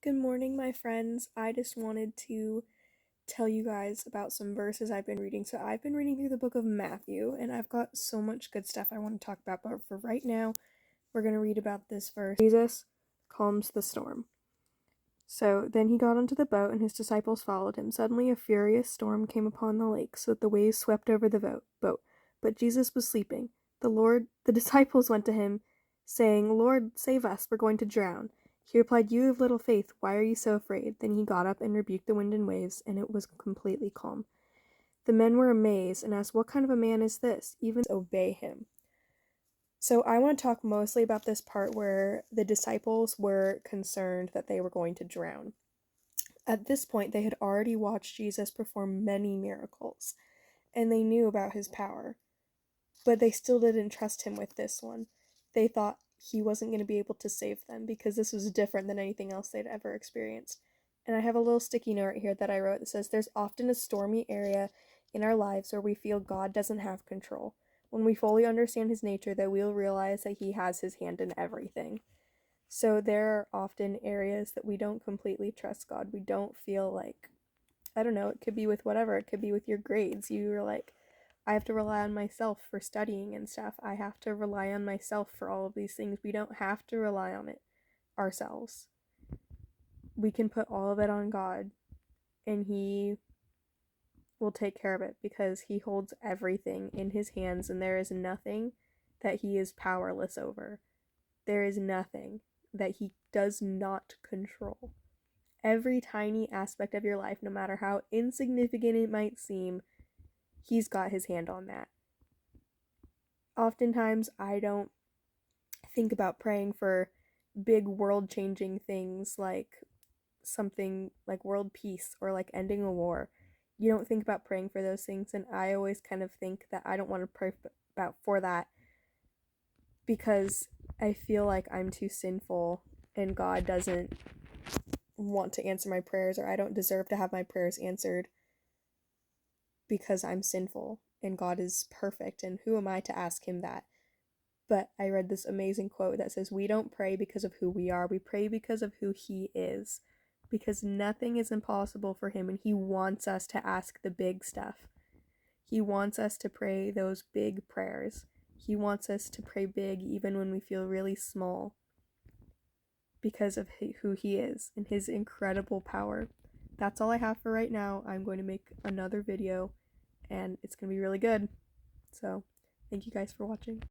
Good morning, my friends. I just wanted to tell you guys about some verses I've been reading. So, I've been reading through the book of Matthew, and I've got so much good stuff I want to talk about. But for right now, we're going to read about this verse. Jesus calms the storm. So then he got onto the boat, and his disciples followed him. Suddenly, a furious storm came upon the lake, so that the waves swept over the boat. But Jesus was sleeping. The disciples went to him, saying, "Lord, save us, we're going to drown." He replied, "You have little faith, why are you so afraid?" Then he got up and rebuked the wind and waves, and it was completely calm. The men were amazed and asked, "What kind of a man is this? Even obey him." So I want to talk mostly about this part where the disciples were concerned that they were going to drown. At this point, they had already watched Jesus perform many miracles, and they knew about his power, but they still didn't trust him with this one. They thought he wasn't going to be able to save them because this was different than anything else they'd ever experienced. And I have a little sticky note right here that I wrote that says, "There's often a stormy area in our lives where we feel God doesn't have control. When we fully understand his nature, that we'll realize that he has his hand in everything." So there are often areas that we don't completely trust God. We don't feel like, I don't know, it could be with whatever. It could be with your grades. You're like, I have to rely on myself for studying and stuff. I have to rely on myself for all of these things. We don't have to rely on it ourselves. We can put all of it on God, and he will take care of it because he holds everything in his hands, and there is nothing that he is powerless over. There is nothing that he does not control. Every tiny aspect of your life, no matter how insignificant it might seem, he's got his hand on that. Oftentimes, I don't think about praying for big world-changing things like something like world peace or like ending a war. You don't think about praying for those things, and I always kind of think that I don't want to pray about for that because I feel like I'm too sinful and God doesn't want to answer my prayers, or I don't deserve to have my prayers answered because I'm sinful and God is perfect, and who am I to ask him that? But I read this amazing quote that says, "We don't pray because of who we are, we pray because of who he is, because nothing is impossible for him, and he wants us to ask the big stuff. He wants us to pray those big prayers. He wants us to pray big even when we feel really small because of who he is and his incredible power." That's all I have for right now. I'm going to make another video, and it's going to be really good. So, thank you guys for watching.